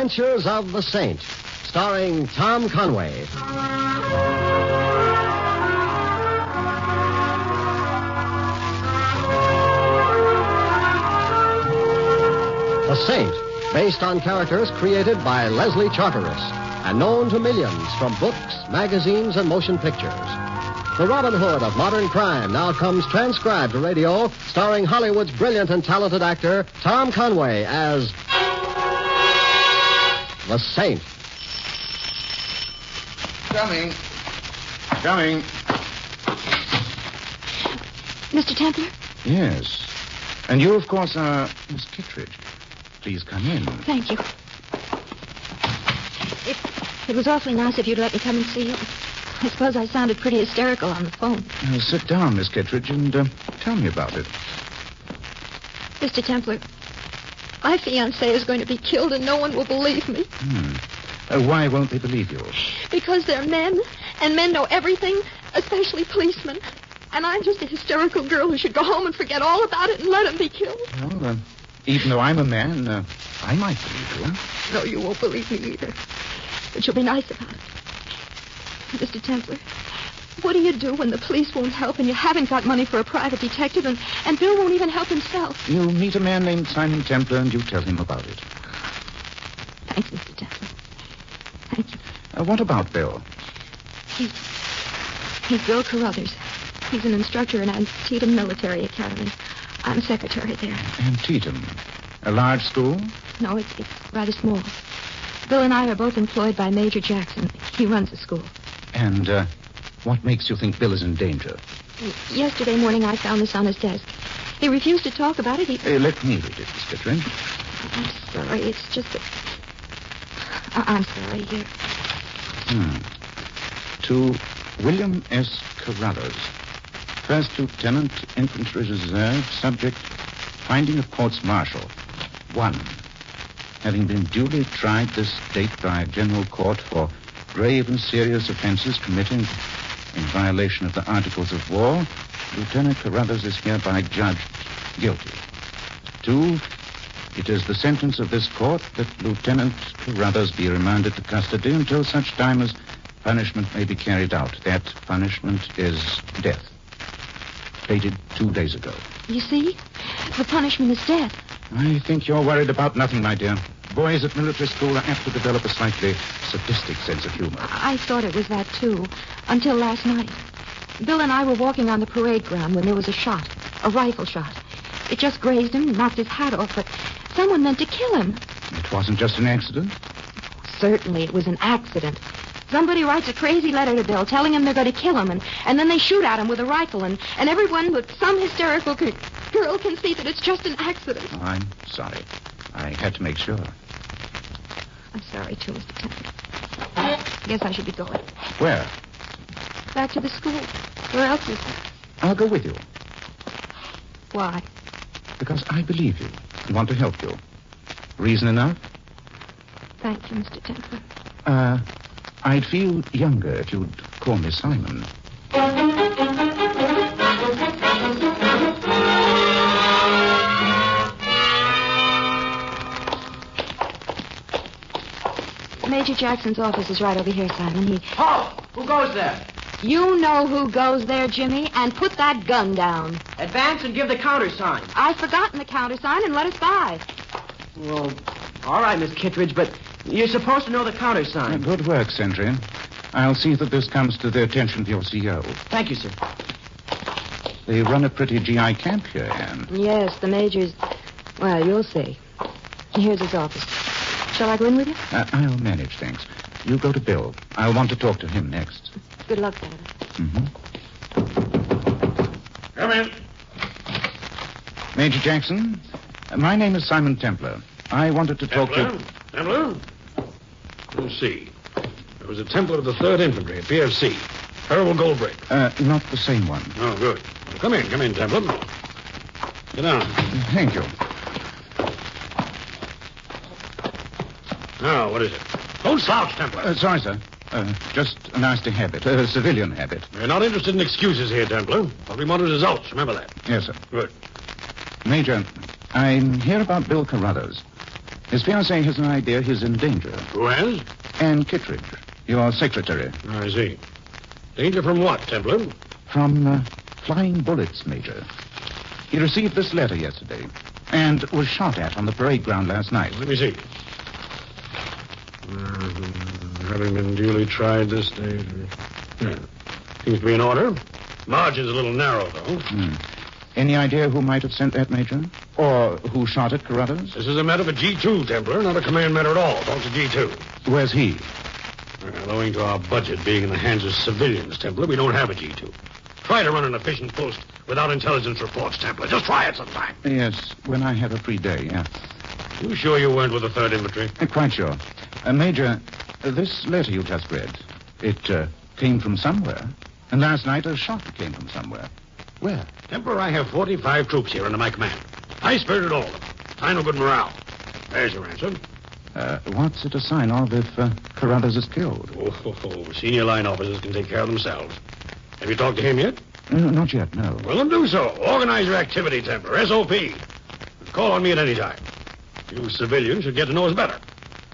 Adventures of the Saint, starring Tom Conway. The Saint, based on characters created by Leslie Charteris and known to millions from books, magazines, and motion pictures. The Robin Hood of modern crime now comes transcribed to radio, starring Hollywood's brilliant and talented actor Tom Conway as the Saint. Coming. Mr. Templar? Yes. And you, of course, are Miss Kittredge. Please come in. Thank you. It was awfully nice of you to let me come and see you. I suppose I sounded pretty hysterical on the phone. Sit down, Miss Kittredge, and tell me about it. Mr. Templar, my fiancé is going to be killed and no one will believe me. Why won't they believe you? Because they're men, and men know everything, especially policemen. And I'm just a hysterical girl who should go home and forget all about it and let him be killed. Well, even though I'm a man, I might believe you. No, you won't believe me either. But you'll be nice about it. Mr. Templar, what do you do when the police won't help and you haven't got money for a private detective and Bill won't even help himself? You meet a man named Simon Templar and you tell him about it. Thanks, Mr. Templar. Thank you. What about Bill? He's Bill Carruthers. He's an instructor in Antietam Military Academy. I'm secretary there. Antietam? A large school? No, it's rather small. Bill and I are both employed by Major Jackson. He runs the school. And what makes you think Bill is in danger? Yesterday morning I found this on his desk. He refused to talk about it. Let me read it, Miss Kittredge. I'm sorry. It's just that... I'm sorry. Here. To William S. Carruthers, First Lieutenant, Infantry Reserve, subject, finding of courts-martial. 1. Having been duly tried this date by a general court for grave and serious offenses committed in violation of the Articles of War, Lieutenant Carruthers is hereby judged guilty. 2. It is the sentence of this court that Lieutenant Carruthers be remanded to custody until such time as punishment may be carried out. That punishment is death. Dated 2 days ago. You see? The punishment is death. I think you're worried about nothing, my dear. Boys at military school are apt to develop a slightly sadistic sense of humor. I thought it was that, too, until last night. Bill and I were walking on the parade ground when there was a shot, a rifle shot. It just grazed him and knocked his hat off, but someone meant to kill him. It wasn't just an accident? Certainly it was an accident. Somebody writes a crazy letter to Bill telling him they're going to kill him, and then they shoot at him with a rifle, and everyone but some hysterical girl can see that it's just an accident. Oh, I'm sorry. I had to make sure. I'm sorry, too, Mr. Templar. Guess I should be going. Where? Back to the school. Where else is there? I'll go with you. Why? Because I believe you and want to help you. Reason enough? Thank you, Mr. Templar. I'd feel younger if you'd call me Simon. Major Jackson's office is right over here, Simon. Halt! Who goes there? You know who goes there, Jimmy, and put that gun down. Advance and give the countersign. I've forgotten the countersign and let us by. Well, all right, Miss Kittredge, but you're supposed to know the countersign. Good work, Sentry. I'll see that this comes to the attention of your CO. Thank you, sir. They run a pretty GI camp here, Anne. Yes, the Major's... Well, you'll see. Here's his office. Shall I go in with you? I'll manage things. You go to Bill. I'll want to talk to him next. Good luck, Father. Come in. Major Jackson, my name is Simon Templar. I wanted to talk to... Templar? Let's see. There was a Templar of the 3rd Infantry, a PFC. Terrible Goldbrick. Not the same one. Oh, good. Come in, Templar. Sit down. Thank you. Now, what is it? Don't slouch, Templar. Sorry, sir. Just a nasty habit, a civilian habit. We're not interested in excuses here, Templar. What we want is results. Remember that. Yes, sir. Good. Major, I'm here about Bill Carruthers. His fiancée has an idea he's in danger. Who has? Anne Kittredge, your secretary. I see. Danger from what, Templar? From flying bullets, Major. He received this letter yesterday and was shot at on the parade ground last night. Let me see. Having been duly tried this day. Seems to be in order. Margin's a little narrow, though. Any idea who might have sent that, Major? Or who shot at Carruthers? This is a matter for G2, Templar, not a command matter at all. Talk to G2. Where's he? Well, owing to our budget being in the hands of civilians, Templar, we don't have a G2. Try to run an efficient post without intelligence reports, Templar. Just try it sometime. Yes, when I have a free day, yeah. You sure you weren't with the 3rd Infantry? Quite sure. Major, this letter you just read, it came from somewhere. And last night a shot came from somewhere. Where? Templar, I have 45 troops here under my command. High-spirited all of them. High no good morale. There's your answer. What's it a sign of if Carruthers is killed? Senior line officers can take care of themselves. Have you talked to him yet? Not yet, no. Well, then do so. Organize your activity, Templar. SOP. Call on me at any time. You civilians should get to know us better.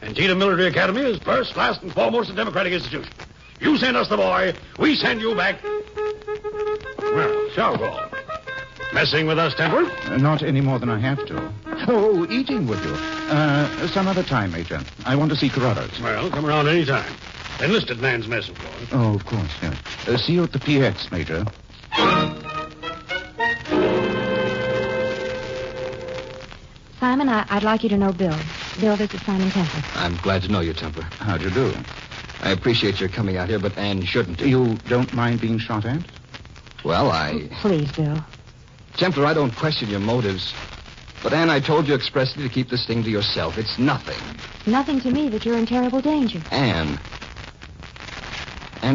Antietam Military Academy is first, last, and foremost a democratic institution. You send us the boy, we send you back. Well, shall go. Messing with us, Templar? Not any more than I have to. Oh, eating with you. Some other time, Major. I want to see Carruthers. Well, come around any time. Enlisted man's mess, of course. Oh, of course, yes. See you at the PX, Major. Simon, I'd like you to know Bill. Bill, this is Simon Templar. I'm glad to know you, Templar. How'd you do? I appreciate your coming out here, but Anne shouldn't. You don't mind being shot at? Well, Please, Bill. Templar, I don't question your motives. But, Anne, I told you expressly to keep this thing to yourself. It's nothing. Nothing to me that you're in terrible danger. Anne,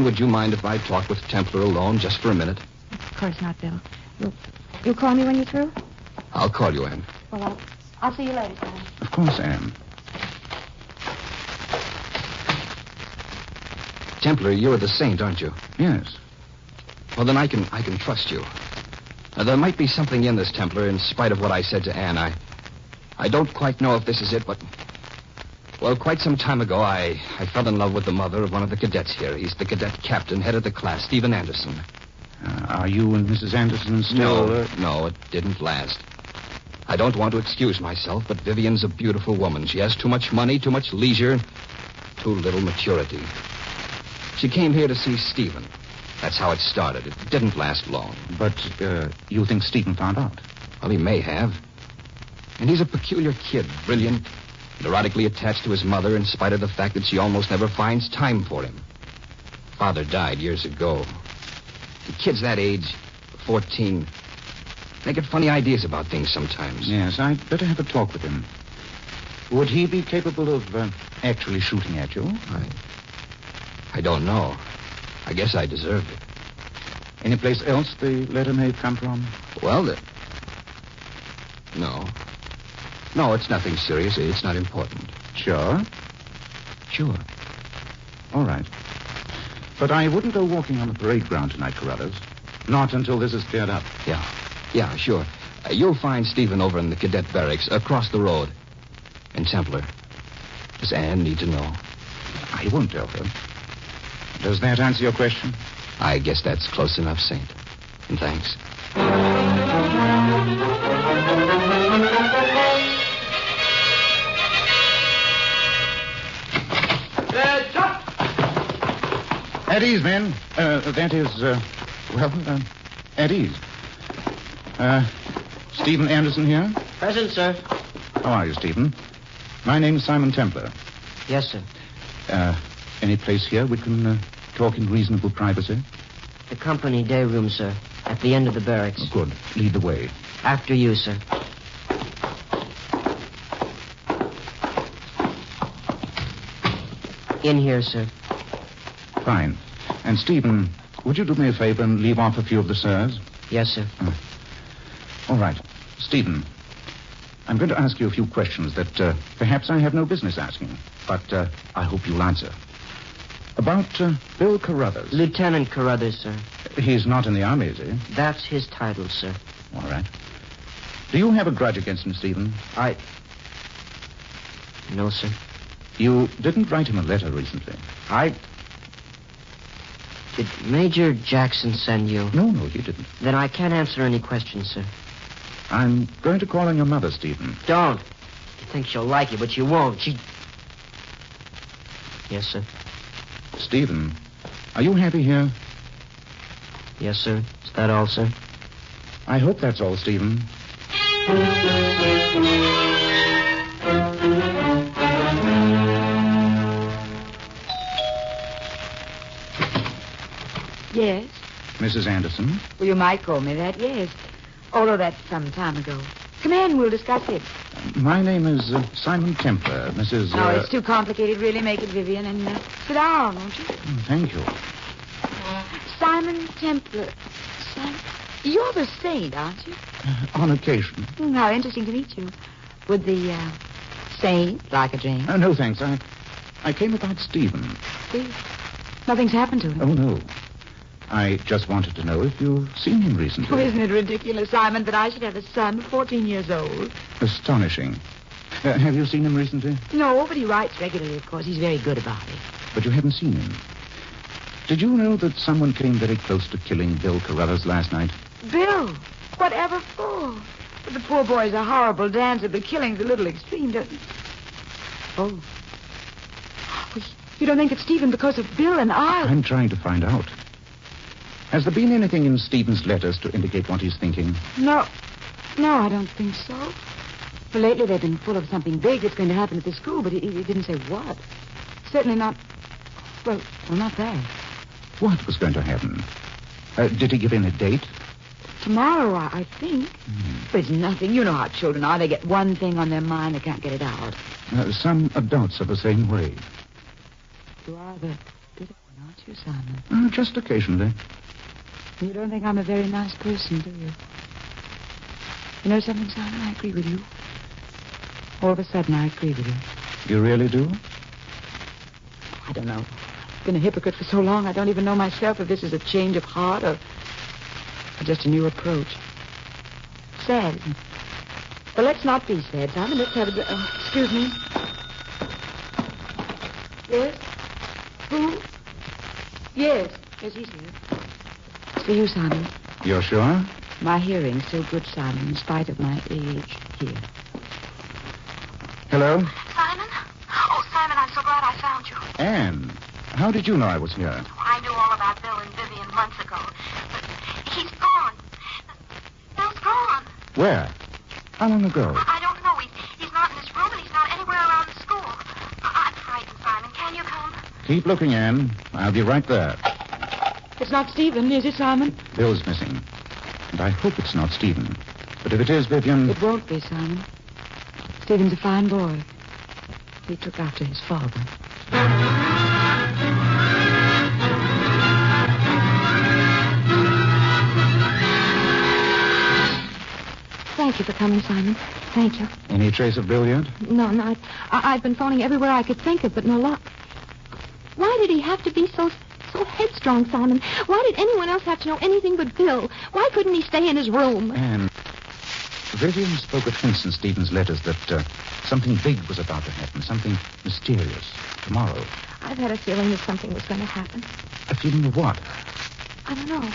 would you mind if I talked with Templar alone just for a minute? Of course not, Bill. You'll call me when you're through? I'll call you, Anne. Well, I'll see you later, Simon. Of course, Anne. Templar, you're the saint, aren't you? Yes. Well, then I can trust you. Now, there might be something in this, Templar, in spite of what I said to Anne. I don't quite know if this is it, but... Well, quite some time ago, I fell in love with the mother of one of the cadets here. He's the cadet captain, head of the class, Stephen Anderson. Are you and Mrs. Anderson still... No, it didn't last. I don't want to excuse myself, but Vivian's a beautiful woman. She has too much money, too much leisure, too little maturity. She came here to see Stephen. That's how it started. It didn't last long. But you think Stephen found out? Well, he may have. And he's a peculiar kid, brilliant, neurotically attached to his mother in spite of the fact that she almost never finds time for him. Father died years ago. The kids that age, 14, they get funny ideas about things sometimes. Yes, I'd better have a talk with him. Would he be capable of actually shooting at you? I don't know. I guess I deserved it. Any place else the letter may have come from? Well, no. No, it's nothing serious. It's not important. Sure? Sure. All right. But I wouldn't go walking on the parade ground tonight, Carruthers. Not until this is cleared up. Yeah, sure. You'll find Stephen over in the cadet barracks across the road. And Templar, does Anne need to know? I won't tell her. Does that answer your question? I guess that's close enough, Saint. And thanks. At ease, men. That is, at ease. Stephen Anderson here? Present, sir. How are you, Stephen? My name's Simon Templar. Yes, sir. Any place here we can talk in reasonable privacy? The company day room, sir. At the end of the barracks. Oh, good. Lead the way. After you, sir. In here, sir. Fine. And, Stephen, would you do me a favor and leave off a few of the sirs? Yes, sir. All right. Stephen, I'm going to ask you a few questions that perhaps I have no business asking, but I hope you'll answer. About Bill Carruthers. Lieutenant Carruthers, sir. He's not in the army, is he? That's his title, sir. All right. Do you have a grudge against him, Stephen? No, sir. You didn't write him a letter recently. Did Major Jackson send you? No, he didn't. Then I can't answer any questions, sir. I'm going to call on your mother, Stephen. Don't. You think she'll like you, but you won't. Yes, sir. Stephen, are you happy here? Yes, sir. Is that all, sir? I hope that's all, Stephen. Yes? Mrs. Anderson? Well, you might call me that, yes. Although that's some time ago. Come in, we'll discuss it. My name is Simon Templar, Mrs. No, it's too complicated, really. Make it Vivian, and sit down, won't you? Thank you. Simon Templar. You're the saint, aren't you? On occasion. How interesting to meet you. Would the saint like a drink? No, thanks. I came about Stephen. Steve? Nothing's happened to him. Oh, no. I just wanted to know if you've seen him recently. Oh, isn't it ridiculous, Simon, that I should have a son 14 years old? Astonishing. Have you seen him recently? No, but he writes regularly, of course. He's very good about it. But you haven't seen him. Did you know that someone came very close to killing Bill Carruthers last night? Bill? Whatever for? But the poor boy's a horrible dancer, but killing's a little extreme, doesn't it? Oh. You don't think it's Stephen because of Bill and I? I'm trying to find out. Has there been anything in Stephen's letters to indicate what he's thinking? No, I don't think so. Well, lately they've been full of something big that's going to happen at the school, but he didn't say what. Certainly not... Well, not that. What was going to happen? Did he give in a date? Tomorrow, I think. But it's nothing. You know how children are. They get one thing on their mind, they can't get it out. Some adults are the same way. You are the bitter one, aren't you, Simon? Just occasionally. You don't think I'm a very nice person, do you? You know something, Simon? I agree with you. All of a sudden, I agree with you. You really do? I don't know. I've been a hypocrite for so long, I don't even know myself if this is a change of heart or just a new approach. Sad, isn't it? But let's not be sad, Simon. Let's have a... excuse me. Yes? Who? Yes, he's here. It's for you, Simon. You're sure? My hearing's still good, Simon, in spite of my age. Here. Hello? Simon? Oh, Simon, I'm so glad I found you. Anne, how did you know I was here? I knew all about Bill and Vivian months ago. But he's gone. Bill's gone. Where? How long ago? I don't know. He's not in this room, and he's not anywhere around the school. I'm frightened, Simon. Can you come? Keep looking, Anne. I'll be right there. It's not Stephen, is it, Simon? Bill's missing. And I hope it's not Stephen. But if it is, Vivian... It won't be, Simon. Stephen's a fine boy. He took after his father. Thank you for coming, Simon. Thank you. Any trace of Bill yet? No. I've been phoning everywhere I could think of, but no luck. Why did he have to be so headstrong, Simon? Why did anyone else have to know anything but Bill? Why couldn't he stay in his room? Anne, Vivian spoke of hints in Stephen's letters that something big was about to happen, something mysterious, tomorrow. I've had a feeling that something was going to happen. A feeling of what? I don't know.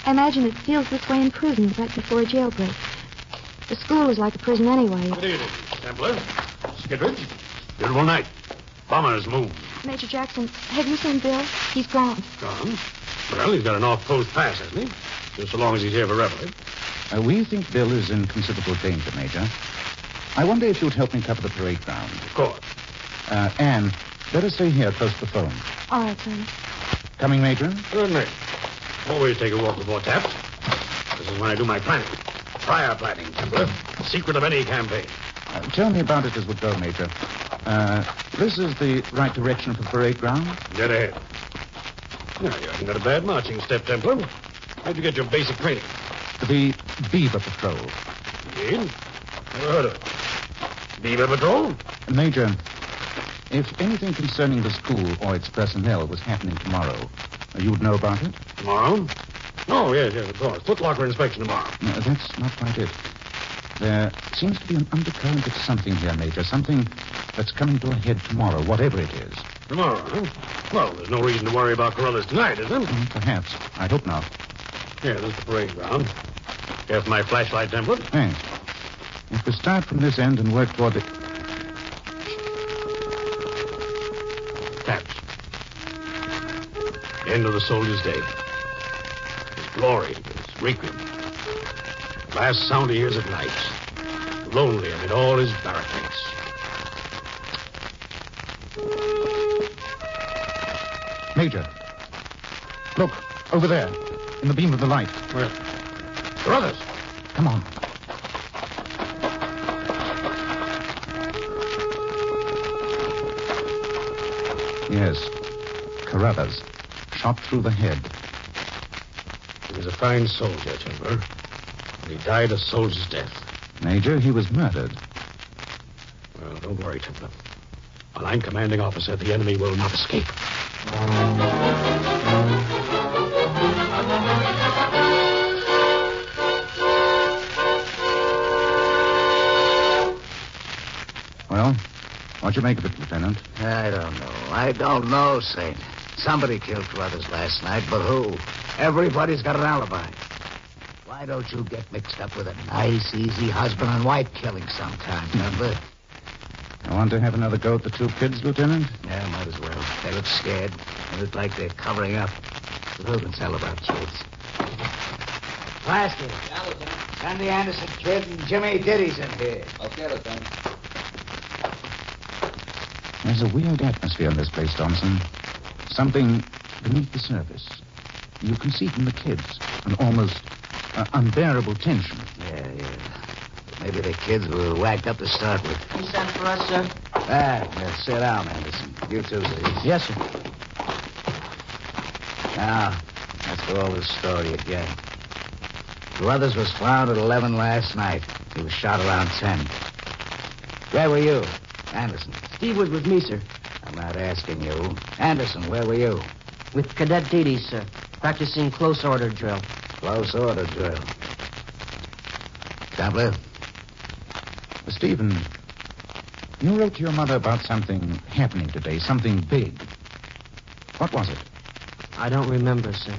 I imagine it feels this way in prison right before a jailbreak. The school is like a prison anyway. Good evening, Templar. Skittridge. Beautiful night. Bombers moved. Major Jackson, have you seen Bill? He's gone. Gone? Well, he's got an off-post pass, hasn't he? Just so long as he's here for reveille. We think Bill is in considerable danger, Major. I wonder if you'd help me cover the parade ground. Of course. Anne, let us stay here close to the phone. All right, Simon. Coming, Major? Good night. Always take a walk before taps. This is when I do my planning. Prior planning, Templar. Secret of any campaign. Tell me about it as we go, Major. This is the right direction for the parade ground? Dead ahead. Now, you haven't got a bad marching step, Templar. How'd you get your basic training? The Beaver Patrol. Indeed. Never heard of it. Beaver Patrol? Major, if anything concerning the school or its personnel was happening tomorrow, you'd know about it? Tomorrow? Oh, yes, of course. Footlocker inspection tomorrow. No, that's not quite it. There seems to be an undercurrent of something here, Major. Something that's coming to a head tomorrow, whatever it is. Tomorrow, huh? Well, there's no reason to worry about Carruthers tonight, is there? Perhaps. I hope not. Here, there's the parade ground. Here's my flashlight template. Thanks. If we start from this end and work toward the... Taps. End of the soldier's day. His glory, his requiem. Last sound he hears at night. Lonely amid all his barricades. Major. Look, over there, in the beam of the light. Where? Carruthers! Come on. Yes, Carruthers. Shot through the head. He was a fine soldier, Templar. And he died a soldier's death. Major, he was murdered. Well, don't worry, Templar. While I'm commanding officer, the enemy will not escape. Well, what'd you make of it, Lieutenant? I don't know, Saint. Somebody killed Carruthers last night, but who? Everybody's got an alibi. Why don't you get mixed up with a nice, easy husband and wife killing sometime, remember? I want to have another go at the two kids, Lieutenant? Yeah, might as well. They look scared. They look like they're covering up. But who can tell about kids? Plaster. Yeah, Lieutenant. Sandy Anderson kid and Jimmy Diddy's in here. Okay, Lieutenant. There's a weird atmosphere in this place, Thompson. Something beneath the surface. You can see from the kids an almost unbearable tension. Yeah. Maybe the kids were whacked up to start with. You sent for us, sir? Sit down, Anderson. You too, please. Yes, sir. Now, let's go over the story again. Carruthers was found at 11 last night. He was shot around 10. Where were you? Anderson. Steve was with me, sir. I'm not asking you. Anderson, where were you? With Cadet Dede, sir. Practicing close order drill. Close order drill. Templar? Stephen, you wrote to your mother about something happening today, something big. What was it? I don't remember, sir.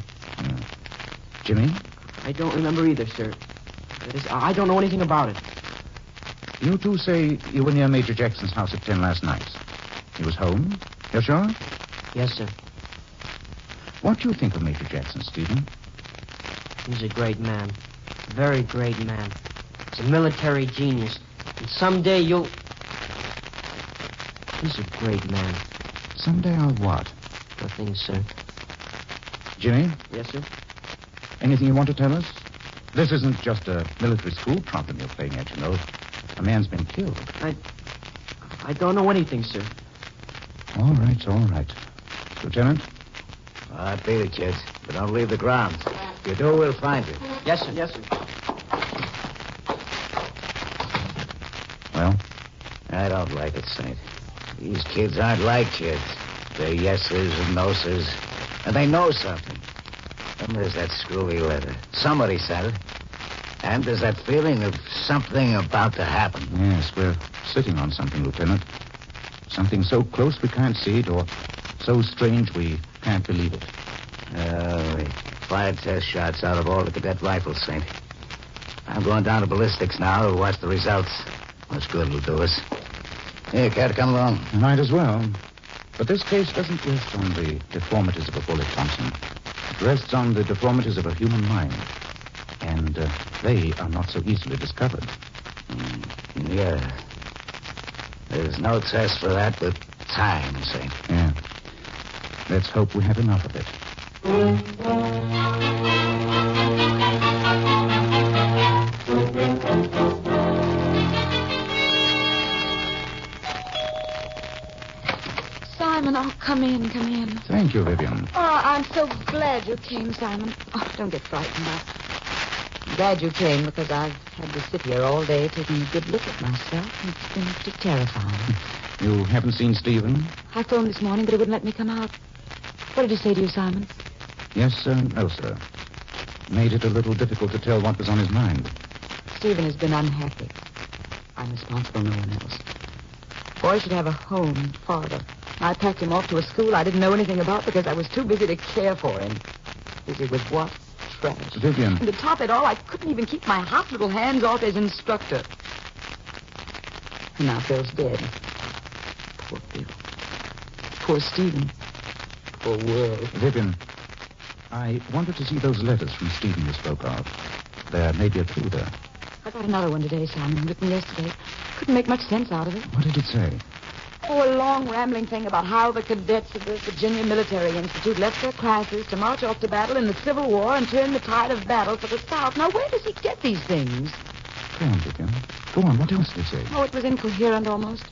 Jimmy? I don't remember either, sir. I don't know anything about it. You two say you were near Major Jackson's house at 10 last night. He was home? You're sure? Yes, sir. What do you think of Major Jackson, Stephen? He's a great man. Very great man. He's a military genius. And someday you'll... He's a great man. Someday I'll what? Nothing, sir. Jimmy? Yes, sir? Anything you want to tell us? This isn't just a military school problem you're playing at, you know. A man's been killed. I don't know anything, sir. All right. Lieutenant? All right, beat it, kids. But don't leave the grounds. If you do, we'll find you. Yes, sir. Yes, sir. Well? I don't like it, Saint. These kids aren't like kids. They're yeses and noses. And they know something. And there's that screwy letter. Somebody sent it. And there's that feeling of something about to happen. Yes, we're sitting on something, Lieutenant. Something so close we can't see it, or so strange we can't believe it. We fired test shots out of all the cadet rifles, Saint. I'm going down to ballistics now to watch the results. Much good will do us. Here, care to come along? Might as well. But this case doesn't rest on the deformities of a bullet, Thompson. It rests on the deformities of a human mind. And they are not so easily discovered. Yeah. There's no test for that but time, Saint. Yeah. Let's hope we have enough of it. Simon, oh, come in. Thank you, Vivian. Oh, I'm so glad you came, Simon. Oh, don't get frightened. I'm glad you came because I've had to sit here all day taking a good look at myself. It's been pretty terrifying. You haven't seen Stephen? I phoned this morning, but he wouldn't let me come out. What did he say to you, Simon? Yes, sir. No, sir. Made it a little difficult to tell what was on his mind. Stephen has been unhappy. I'm responsible, no one else. Boy should have a home and father. I packed him off to a school I didn't know anything about because I was too busy to care for him. Busy with what? Trash. Vivian. And to top it all, I couldn't even keep my hot little hands off his instructor. And now Phil's dead. Poor Phil. Poor Stephen. Poor world. Vivian, I wanted to see those letters from Stephen you spoke of. There may be a clue there. I got another one today, Simon, written yesterday. Couldn't make much sense out of it. What did it say? Oh, a long rambling thing about how the cadets of the Virginia Military Institute left their classes to march off to battle in the Civil War and turn the tide of battle for the South. Now, where does he get these things? Go on, Vivian. Go on. What else did it say? Oh, it was incoherent almost.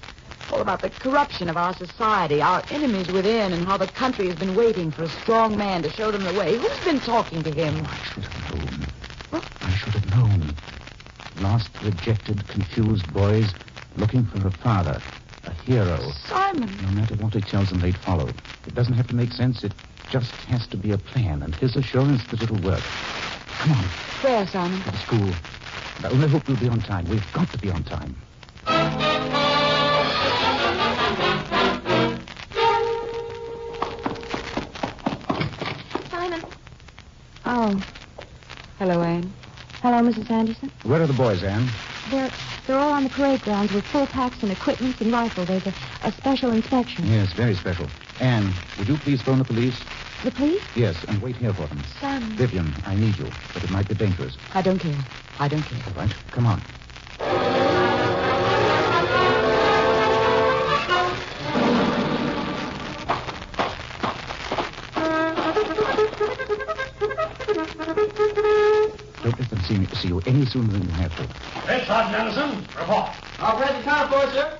All about the corruption of our society, our enemies within, and how the country has been waiting for a strong man to show them the way. Who's been talking to him? Oh, I should have known. What? I should have known. Lost, rejected, confused boys looking for a father, a hero. Simon. No matter what he tells them, they'd follow. It doesn't have to make sense. It just has to be a plan, and his assurance that it'll work. Come on. Where, Simon? To the school. I only hope we'll be on time. We've got to be on time. Simon. Oh. Hello, Anne. Hello, Mrs. Anderson. Where are the boys, Anne? They're all on the parade grounds with full packs and equipment and rifle. There's a special inspection. Yes, very special. Anne, would you please phone the police? The police? Yes, and wait here for them. Simon. Vivian, I need you, but it might be dangerous. I don't care. I don't care. All right, come on. Don't let them see you any sooner than you have to. Hey, Sergeant Anderson, report. Operating car for sir.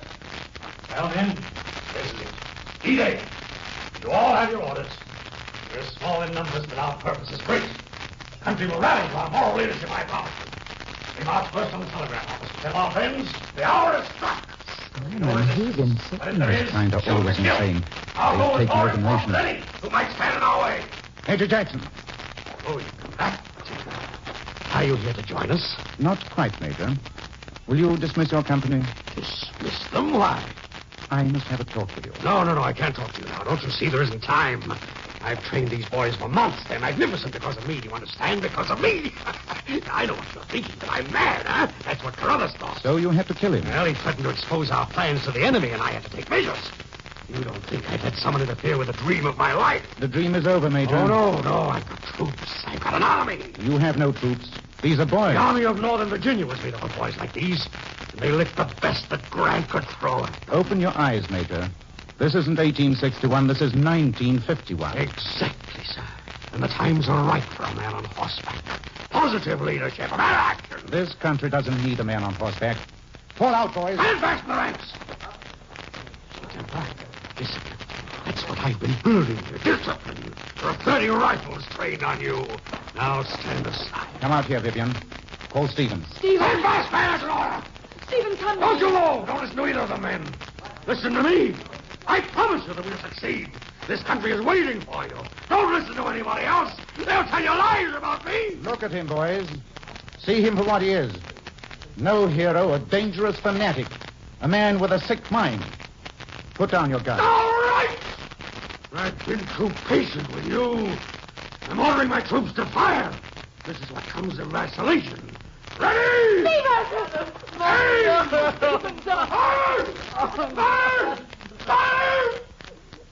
Well, then, this is it. D-Day. You all have your orders. We're small in numbers, but our purpose is great. The country will rally to our moral leadership, I promise you. We march first on the telegraph office to tell our friends the hour is struck. Simon, he's insane. But if there is, Kind of shoot always to kill. insane. I'll go They as take far more as than possible nation. any who might stand in our way. Major Jackson. Oh, you come back. Are you here to join us? Not quite, Major. Will you dismiss your company? Dismiss them? Why? I must have a talk with you. No, I can't talk to you now. Don't you see there isn't time? I've trained these boys for months. They're magnificent because of me. Do you understand? Because of me. I know what you're thinking, that I'm mad, huh? That's what Carruthers thought. So you had to kill him. Well, he threatened to expose our plans to the enemy, and I had to take measures. You don't think I'd let someone interfere with the dream of my life? The dream is over, Major. Oh, no. I've got troops. I've got an army. You have no troops. These are boys. The Army of Northern Virginia was made up of boys like these. And they licked the best that Grant could throw at them. Open your eyes, Major. This isn't 1861. This is 1951. Exactly, sir. And the times are right for a man on horseback. Positive leadership, man action. This country doesn't need a man on horseback. Fall out, boys. Stand fast in the ranks. Temper, discipline. That's what I've been building here. Discipline. There are 30 rifles trained on you. Now stand aside. Come out here, Vivian. Call Stevens. Stand fast, man. That's an order. Stephen, come Don't you move. Don't listen to either of the men. Listen to me. I promise you that we'll succeed. This country is waiting for you. Don't listen to anybody else. They'll tell you lies about me. Look at him, boys. See him for what he is. No hero, a dangerous fanatic. A man with a sick mind. Put down your gun. All right. I've been too patient with you. I'm ordering my troops to fire. This is what comes of vacillation. Ready? Aim! Fire! Fire! Fire!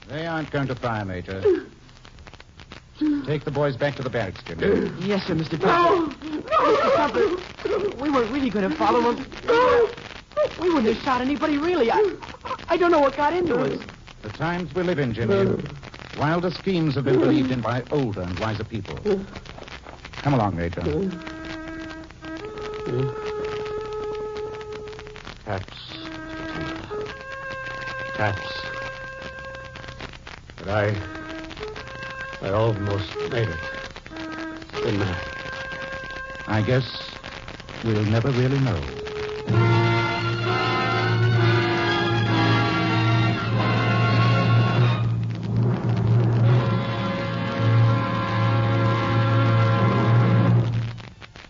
They aren't going to fire, Major. Take the boys back to the barracks, Jimmy. Yes, sir, Mr. Butler. Mr. Butler, we weren't really going to follow him. We wouldn't have shot anybody, really. I don't know what got into us. The times we live in, Jimmy. Wilder schemes have been believed in by older and wiser people. Come along, Major. Perhaps. But I almost made it. Didn't I? I guess we'll never really know.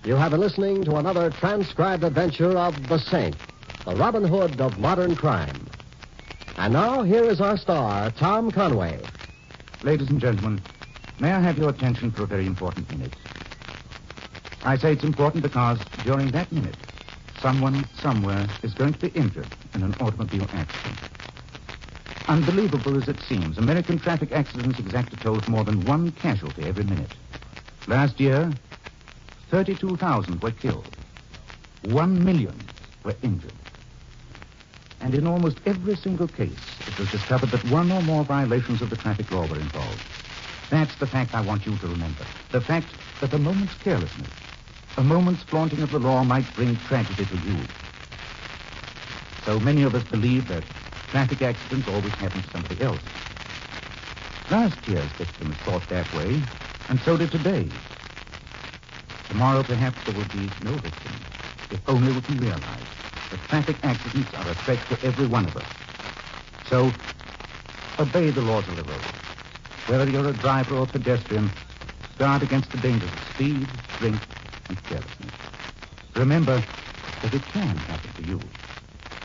You have been listening to another transcribed adventure of the Saint, the Robin Hood of modern crime. And now, here is our star, Tom Conway. Ladies and gentlemen, may I have your attention for a very important minute? I say it's important because during that minute, someone somewhere is going to be injured in an automobile accident. Unbelievable as it seems, American traffic accidents exact a toll of more than one casualty every minute. Last year, 32,000 were killed. 1 million were injured. And in almost every single case, it was discovered that one or more violations of the traffic law were involved. That's the fact I want you to remember. The fact that a moment's carelessness, a moment's flaunting of the law might bring tragedy to you. So many of us believe that traffic accidents always happen to somebody else. Last year's victims thought that way, and so did today. Tomorrow, perhaps, there will be no victims, if only we can realize that traffic accidents are a threat to every one of us. So, obey the laws of the road. Whether you're a driver or pedestrian, guard against the dangers of speed, drink, and carelessness. Remember that it can happen to you,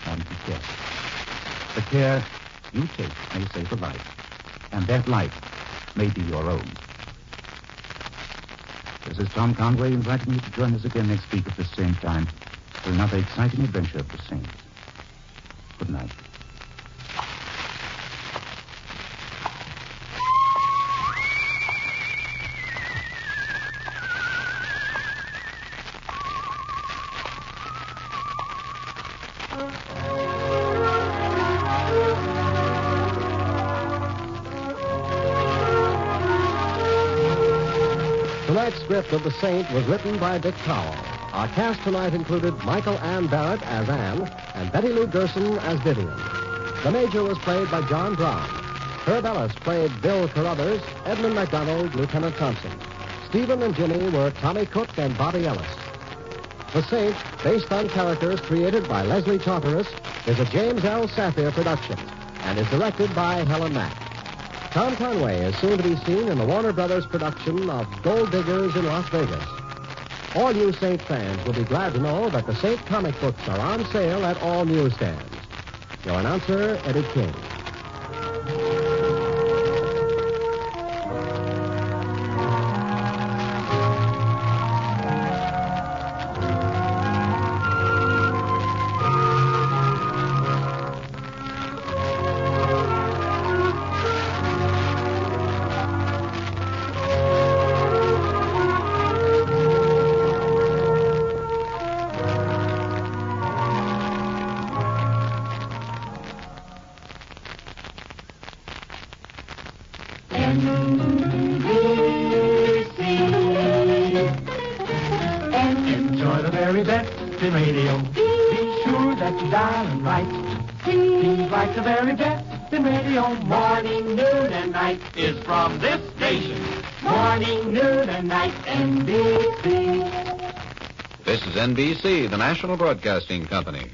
and be careful. The care you take may save a life, and that life may be your own. This is Tom Conway inviting you to join us again next week at the same time for another exciting adventure of the Saints. Good night. Tonight's script of The Saint was written by Dick Powell. Our cast tonight included Michael Ann Barrett as Anne and Betty Lou Gerson as Vivian. The Major was played by John Brown. Herb Ellis played Bill Carruthers, Edmund MacDonald, Lieutenant Thompson. Stephen and Ginny were Tommy Cook and Bobby Ellis. The Saint, based on characters created by Leslie Charteris, is a James L. Saphir production and is directed by Helen Mack. Tom Conway is soon to be seen in the Warner Brothers production of Gold Diggers in Las Vegas. All you Saint fans will be glad to know that the Saint comic books are on sale at all newsstands. Your announcer, Eddie King. Enjoy the very best in radio. Be sure that you dial and write. Please like the very best in radio. Morning, noon, and night is from this station. Morning, noon, and night, NBC. This is NBC, the National Broadcasting Company.